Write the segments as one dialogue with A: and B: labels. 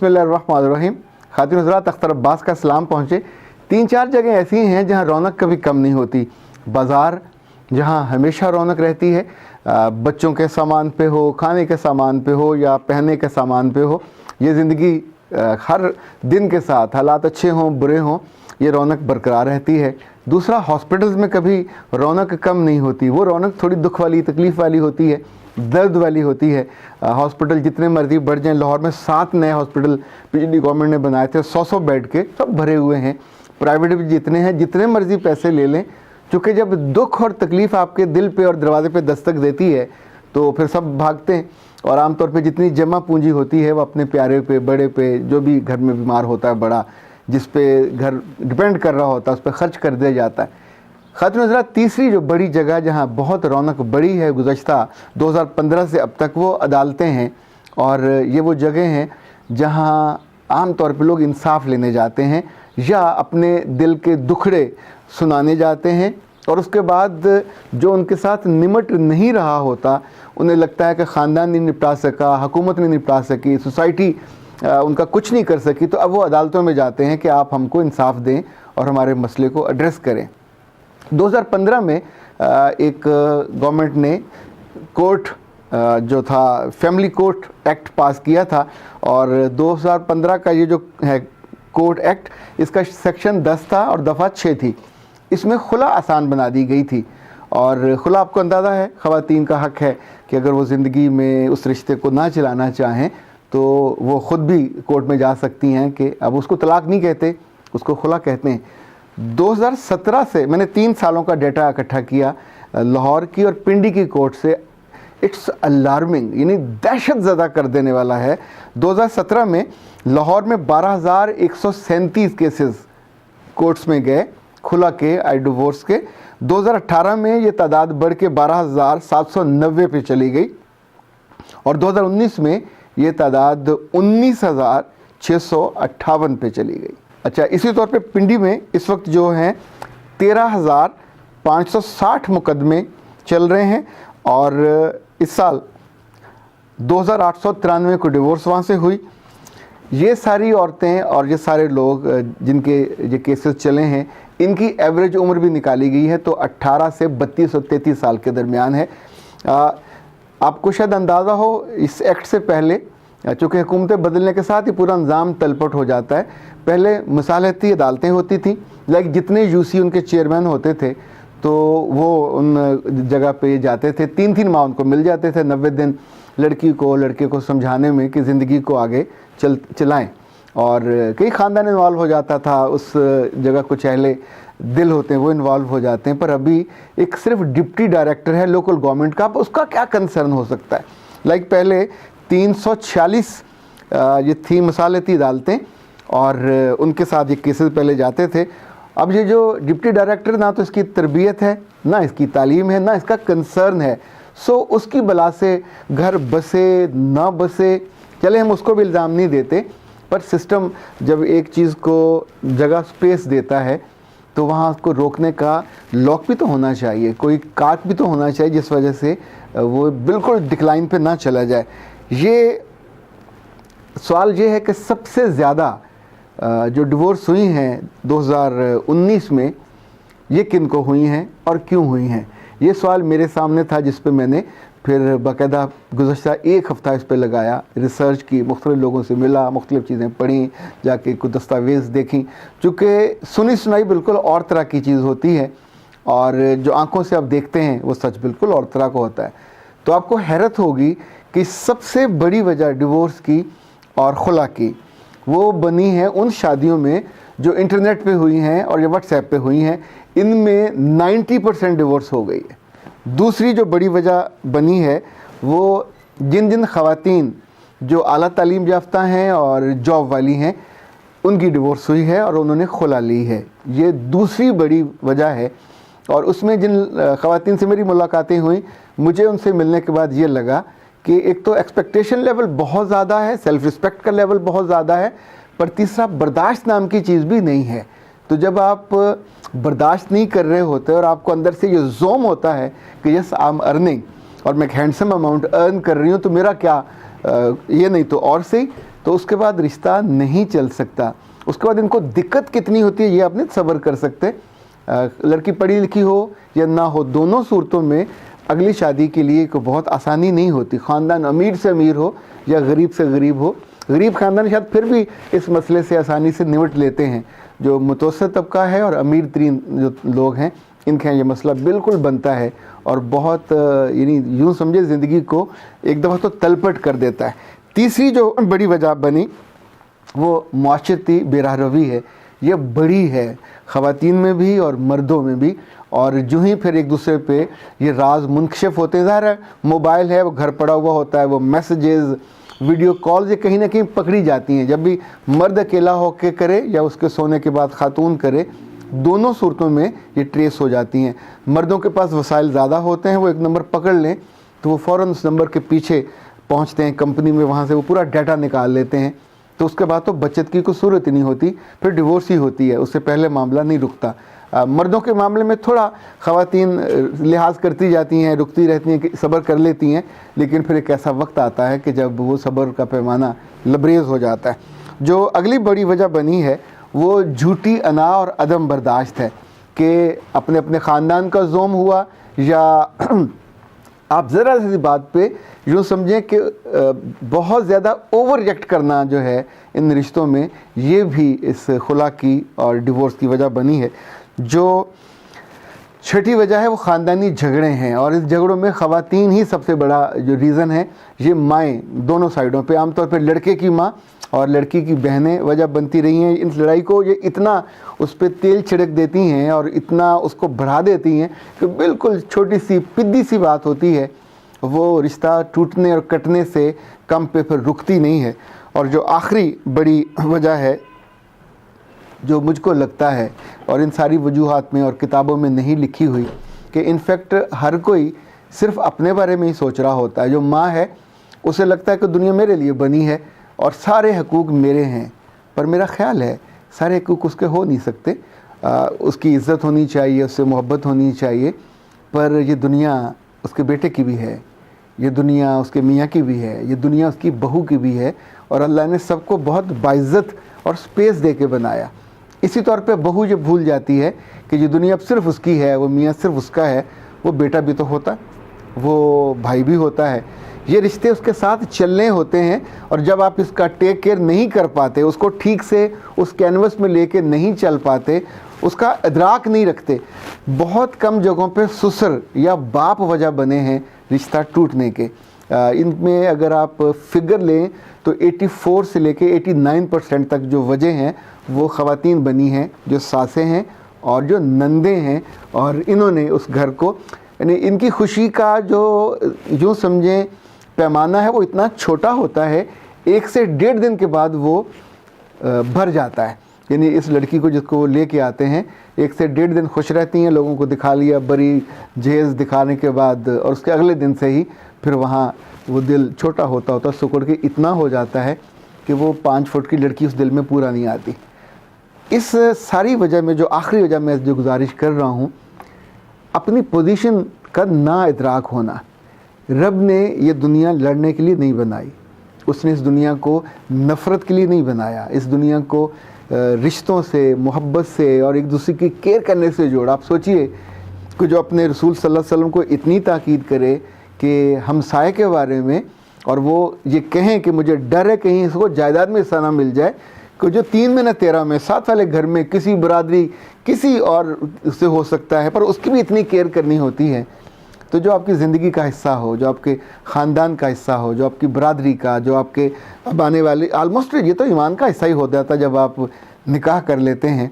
A: बिस्मिल्लाहिर्रहमानिर्रहीम। खातिन हज़रात, अख्तर अब्बास का सलाम पहुँचे। 3-4 जगह ऐसी हैं जहाँ रौनक कभी कम नहीं होती। बाज़ार जहाँ हमेशा रौनक रहती है, बच्चों के सामान पे हो, खाने के सामान पे हो या पहनने के सामान पे हो, ये ज़िंदगी हर दिन के साथ हालात अच्छे हों बुरे हों ये रौनक बरकरार रहती है। दूसरा, हॉस्पिटल्स में कभी रौनक कम नहीं होती। वो रौनक थोड़ी दुख वाली, तकलीफ़ वाली होती है, दर्द वाली होती है। हॉस्पिटल जितने मर्जी बढ़ जाएं, लाहौर में 7 नए हॉस्पिटल पिछली गवर्नमेंट ने बनाए थे, 100 बेड के, सब भरे हुए हैं। प्राइवेट भी जितने हैं, जितने मर्जी पैसे ले लें, चूँकि जब दुख और तकलीफ़ आपके दिल पे और दरवाजे पे दस्तक देती है तो फिर सब भागते हैं। और आमतौर पे जितनी जमा पूंजी होती है वो अपने प्यारे पे, बड़े पे, जो भी घर में बीमार होता है बड़ा, जिस पे घर डिपेंड कर रहा होता है, उस पर खर्च कर दिया जाता है। खातिन हज़रात, तीसरी जो बड़ी जगह जहाँ बहुत रौनक बढ़ी है गुज़श्ता 2015 से अब तक, वो अदालतें हैं। और ये वो जगह हैं जहाँ आम तौर पे लोग इंसाफ लेने जाते हैं या अपने दिल के दुखड़े सुनाने जाते हैं। और उसके बाद जो उनके साथ निमट नहीं रहा होता, उन्हें लगता है कि ख़ानदान नहीं निपटा सका, हुकूमत नहीं निपटा सकी, सोसाइटी उनका कुछ नहीं कर सकी, तो अब वो अदालतों में जाते हैं कि आप हमको इंसाफ दें और हमारे मसले को एड्रेस करें। 2015 में एक गवर्नमेंट ने कोर्ट जो था फैमिली कोर्ट एक्ट पास किया था। और 2015 का ये जो है कोर्ट एक्ट, इसका सेक्शन 10 था और दफ़ा 6 थी। इसमें खुला आसान बना दी गई थी। और खुला, आपको अंदाज़ा है, ख़वातीन का हक़ है कि अगर वो ज़िंदगी में उस रिश्ते को ना चलाना चाहें तो वो ख़ुद भी कोर्ट में जा सकती हैं। कि अब उसको तलाक़ नहीं कहते, उसको खुला कहते हैं। 2017 से मैंने 3 सालों का डेटा इकट्ठा किया लाहौर की और पिंडी की कोर्ट से। इट्स अलार्मिंग, यानी दहशत ज़दा कर देने वाला है। 2017 में लाहौर में 12,137 केसेस कोर्ट्स में गए खुला के, आई डिवोर्स के। 2018 में ये तादाद बढ़ के 12,790 पे चली गई और 2019 में ये तादाद 19,658 पे चली गई। अच्छा, इसी तौर पे पिंडी में इस वक्त जो हैं 13,560 मुकदमे चल रहे हैं। और इस साल 2,893 को डिवोर्स वहाँ से हुई। ये सारी औरतें और ये सारे लोग जिनके ये केसेस चले हैं, इनकी एवरेज उम्र भी निकाली गई है तो 18 से 32 और 33 साल के दरमियान है। आपको शायद अंदाज़ा हो, इस एक्ट से पहले, चूँकि हुकूमतें बदलने के साथ ही पूरा निज़ाम तलपट हो जाता है। पहले मसालहती अदालतें होती थी, लाइक जितने यूसी उनके चेयरमैन होते थे तो वो उन जगह पे जाते थे। 3-3 माह उनको मिल जाते थे, 90 दिन लड़की को लड़के को समझाने में कि ज़िंदगी को आगे चलाएं। और कई ख़ानदान इन्वॉल्व हो जाता था, उस जगह कुछ अहले दिल होते हैं वो इन्वॉल्व हो जाते हैं। पर अभी एक सिर्फ डिप्टी डायरेक्टर है लोकल गवर्नमेंट का, उसका क्या कंसर्न हो सकता है। लाइक पहले 346 ये थी मसालती अदालतें और उनके साथ ये केसेस पहले जाते थे। अब ये जो डिप्टी डायरेक्टर, ना तो इसकी तरबियत है, ना इसकी तालीम है, ना इसका कंसर्न है। सो उसकी बला से घर बसे ना बसे, चले हम उसको भी इल्ज़ाम नहीं देते, पर सिस्टम जब एक चीज़ को जगह स्पेस देता है तो वहाँ उसको रोकने का लॉक भी तो होना चाहिए, कोई काट भी तो होना चाहिए जिस वजह से वो बिल्कुल डिक्लाइन पे ना चला जाए। ये सवाल ये है कि सबसे ज़्यादा जो डिवोर्स हुई हैं 2019 में, ये किन को हुई हैं और क्यों हुई हैं, ये सवाल मेरे सामने था, जिस पे मैंने फिर बाकायदा गुज़श्ता 1 हफ़्ता इस पे लगाया, रिसर्च की, मुख्तलिफ़ लोगों से मिला, मुख्तलिफ़ चीज़ें पढ़ी, जाके कुछ दस्तावेज़ देखी। चूँकि सुनी सुनाई बिल्कुल और तरह की चीज़ होती है और जो आँखों से आप देखते हैं वो सच बिल्कुल और तरह का होता है। तो आपको हैरत होगी कि सबसे बड़ी वजह डिवोर्स की और खुला की वो बनी है उन शादियों में जो इंटरनेट पे हुई हैं और ये व्हाट्सएप पे हुई हैं। इनमें 90% डिवोर्स हो गई है। दूसरी जो बड़ी वजह बनी है वो जिन ख़वातीन जो आला तालीम याफ्ता हैं और जॉब वाली हैं, उनकी डिवोर्स हुई है और उन्होंने खुला ली है। ये दूसरी बड़ी वजह है। और उसमें जिन ख़वातीन से मेरी मुलाकातें हुई, मुझे उनसे मिलने के बाद ये लगा कि एक तो एक्सपेक्टेशन लेवल बहुत ज़्यादा है, सेल्फ़ रिस्पेक्ट का लेवल बहुत ज़्यादा है, पर तीसरा बर्दाश्त नाम की चीज़ भी नहीं है। तो जब आप बर्दाश्त नहीं कर रहे होते और आपको अंदर से ये जोम होता है कि यस आई एम अर्निंग और मैं एक हैंडसम अमाउंट अर्न कर रही हूँ, तो मेरा क्या ये नहीं तो और सही, तो उसके बाद रिश्ता नहीं चल सकता। उसके बाद इनको दिक्कत कितनी होती है ये आप नहीं सब्र कर सकते। लड़की पढ़ी लिखी हो या ना हो, दोनों सूरतों में अगली शादी के लिए कोई बहुत आसानी नहीं होती। ख़ानदान अमीर से अमीर हो या गरीब से गरीब हो, गरीब ख़ानदान शायद फिर भी इस मसले से आसानी से निपट लेते हैं। जो मुतवस्सित तबका है और अमीर तरीन जो लोग हैं, इनके यहाँ ये मसला बिल्कुल बनता है और बहुत यानी यूँ समझे ज़िंदगी को एक दफ़ा तो तलपट कर देता है। तीसरी जो बड़ी वजह बनी वो माशरती बेराहरवी है। ये बड़ी है ख़वातीन में भी और मर्दों में भी, और जो ही फिर एक दूसरे पे ये राज मुनकशिफ होते हैं। ज़ाहिर है मोबाइल है, वो घर पड़ा हुआ होता है, वो मैसेजेस, वीडियो कॉल ये कहीं ना कहीं पकड़ी जाती हैं। जब भी मर्द अकेला होकर करे या उसके सोने के बाद खातून करे, दोनों सूरतों में ये ट्रेस हो जाती हैं। मर्दों के पास वसाइल ज़्यादा होते हैं, वो एक नंबर पकड़ लें तो वो फ़ौरन उस नंबर के पीछे पहुंचते हैं कंपनी में, वहाँ से वो पूरा डाटा निकाल लेते हैं। तो उसके बाद तो बचत की कोई सूरत ही नहीं होती, फिर डिवोर्स ही होती है, उससे पहले मामला नहीं रुकता। मर्दों के मामले में थोड़ा ख़वातीन लिहाज करती जाती हैं, रुकती रहती हैं, कि सब्र कर लेती हैं, लेकिन फिर एक ऐसा वक्त आता है कि जब वो सब्र का पैमाना लबरेज़ हो जाता है। जो अगली बड़ी वजह बनी है वो झूठी अना और अदम बर्दाश्त है कि अपने अपने ख़ानदान का ज़ोम हुआ, या आप ज़रा सी बात पे यूँ समझें कि बहुत ज़्यादा ओवर रिएक्ट करना जो है इन रिश्तों में, ये भी इस खुला की और डिवोर्स की वजह बनी है। जो छठी वजह है वो ख़ानदानी झगड़े हैं, और इस झगड़ों में ख़वातीन ही सबसे बड़ा जो रीज़न है। ये माएँ दोनों साइडों पे, आमतौर पे लड़के की माँ और लड़की की बहनें वजह बनती रही हैं। इस लड़ाई को ये इतना उस पर तेल छिड़क देती हैं और इतना उसको बढ़ा देती हैं कि बिल्कुल छोटी सी पिद्दी सी बात होती है, वो रिश्ता टूटने और कटने से कम पे फिर रुकती नहीं है। और जो आखिरी बड़ी वजह है जो मुझको लगता है, और इन सारी वजूहात में और किताबों में नहीं लिखी हुई, कि इनफैक्ट हर कोई सिर्फ अपने बारे में ही सोच रहा होता है। जो माँ है उसे लगता है कि दुनिया मेरे लिए बनी है और सारे हकूक़ मेरे हैं, पर मेरा ख़्याल है सारे हकूक़ उसके हो नहीं सकते। उसकी इज़्ज़त होनी चाहिए, उससे मोहब्बत होनी चाहिए, पर ये दुनिया उसके बेटे की भी है, ये दुनिया उसके मियाँ की भी है, ये दुनिया उसकी बहू की भी है, और अल्लाह ने सबको बहुत बाइज़्ज़त और स्पेस दे के बनाया। इसी तौर पे बहू ये भूल जाती है कि ये दुनिया अब सिर्फ उसकी है, वो मियाँ सिर्फ उसका है, वो बेटा भी तो होता, वो भाई भी होता है। ये रिश्ते उसके साथ चलने होते हैं, और जब आप इसका टेक केयर नहीं कर पाते, उसको ठीक से उस कैनवस में लेके नहीं चल पाते, उसका इदराक नहीं रखते, बहुत कम जगहों पे ससुर या बाप वजह बने हैं रिश्ता टूटने के। इनमें अगर आप फिगर लें तो 84 से लेके 89% तक जो वजह हैं वो ख़वातीन बनी हैं, जो सासें हैं और जो नंदे हैं, और इन्होंने उस घर को, यानी इनकी खुशी का जो यूँ समझें पैमाना है वो इतना छोटा होता है, 1 से 1.5 दिन के बाद वो भर जाता है। यानी इस लड़की को जिसको वो लेके आते हैं, 1 से 1.5 दिन खुश रहती हैं, लोगों को दिखा लिया, बड़ी जहेज़ दिखाने के बाद, और उसके अगले दिन से ही फिर वहाँ वो दिल छोटा होता होता सिकुड़ के इतना हो जाता है कि वो 5 फुट की लड़की उस दिल में पूरा नहीं आती। इस सारी वजह में जो आखिरी वजह मैं जो गुजारिश कर रहा हूँ, अपनी पोजीशन का ना इदराक होना। रब ने ये दुनिया लड़ने के लिए नहीं बनाई, उसने इस दुनिया को नफ़रत के लिए नहीं बनाया, इस दुनिया को रिश्तों से, मोहब्बत से और एक दूसरे की केयर करने से जोड़ा। आप सोचिए कि जो अपने रसूल सल्लल्लाहु अलैहि वसल्लम को इतनी ताकीद करे कि हमसाये के बारे में, और वो ये कहें कि मुझे डर है कहीं इसको जायदाद में हिस्सा ना मिल जाए, कि जो 3 में न 13 में साथ वाले घर में किसी बरादरी किसी और से हो सकता है, पर उसकी भी इतनी केयर करनी होती है। तो जो आपकी ज़िंदगी का हिस्सा हो, जो आपके ख़ानदान का हिस्सा हो, जो आपकी बरादरी का, जो आपके अब आने वाले, आलमोस्ट ये तो ईमान का हिस्सा ही हो जाता है जब आप निकाह कर लेते हैं।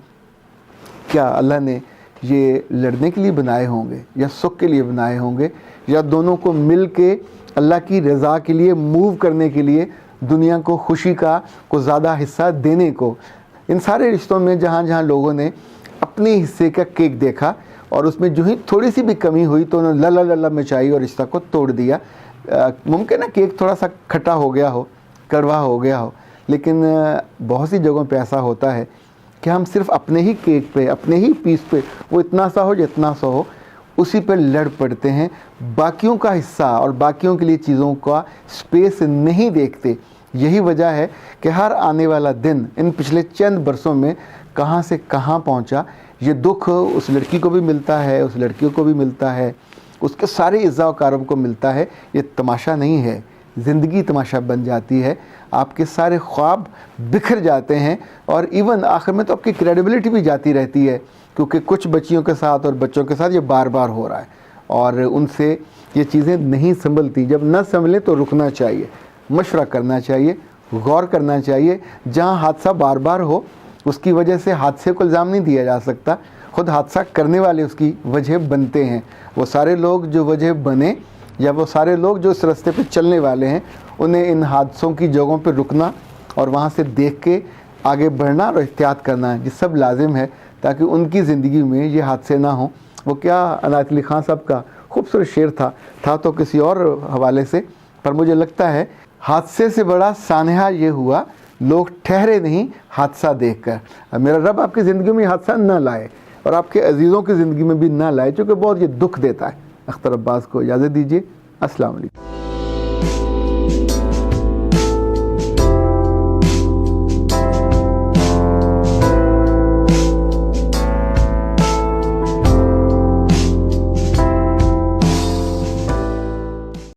A: क्या अल्लाह ने ये लड़ने के लिए बनाए होंगे या सुख के लिए बनाए होंगे, या दोनों को मिल के अल्लाह की रज़ा के लिए मूव करने के लिए, दुनिया को खुशी का को ज़्यादा हिस्सा देने को? इन सारे रिश्तों में जहाँ जहाँ लोगों ने अपने हिस्से का केक देखा और उसमें जो ही थोड़ी सी भी कमी हुई तो उन्होंने लला लला मचाई और रिश्ता को तोड़ दिया। मुमकिन है केक थोड़ा सा खट्टा हो गया हो, कड़वा हो गया हो, लेकिन बहुत सी जगहों पे ऐसा होता है कि हम सिर्फ अपने ही केक पे, अपने ही पीस पे, वो इतना सा हो जितना सा हो, उसी पर लड़ पड़ते हैं। बाकियों का हिस्सा और बाकियों के लिए चीज़ों का स्पेस नहीं देखते। یہی وجہ ہے کہ ہر آنے والا دن ان پچھلے چند برسوں میں کہاں سے کہاں پہنچا. یہ دکھ اس لڑکی کو بھی ملتا ہے, اس لڑکیوں کو بھی ملتا ہے, اس کے سارے اعزاء و کرم کو ملتا ہے. یہ تماشا نہیں ہے, زندگی تماشا بن جاتی ہے. آپ کے سارے خواب بکھر جاتے ہیں اور ایون آخر میں تو آپ کی کریڈیبلٹی بھی جاتی رہتی ہے, کیونکہ کچھ بچیوں کے ساتھ اور بچوں کے ساتھ یہ بار بار ہو رہا ہے اور ان سے یہ چیزیں نہیں سنبھلتی. جب نہ سنبھلیں تو رکنا چاہیے, مشورہ کرنا چاہیے, غور کرنا چاہیے. جہاں حادثہ بار بار ہو اس کی وجہ سے حادثے کو الزام نہیں دیا جا سکتا, خود حادثہ کرنے والے اس کی وجہ بنتے ہیں. وہ سارے لوگ جو وجہ بنے یا وہ سارے لوگ جو اس راستے پہ چلنے والے ہیں, انہیں ان حادثوں کی جگہوں پہ رکنا اور وہاں سے دیکھ کے آگے بڑھنا اور احتیاط کرنا یہ سب لازم ہے, تاکہ ان کی زندگی میں یہ حادثے نہ ہوں. وہ کیا عنایت علی خان صاحب کا خوبصورت شعر تھا تو کسی اور حوالے سے, پر مجھے لگتا ہے حادثے سے بڑا سانحہ یہ ہوا لوگ ٹھہرے نہیں حادثہ دیکھ کر. میرا رب آپ کی زندگی میں حادثہ نہ لائے اور آپ کے عزیزوں کی زندگی میں بھی نہ لائے, چونکہ بہت یہ دکھ دیتا ہے. اختر عباس کو اجازت دیجیے. السلام علیکم.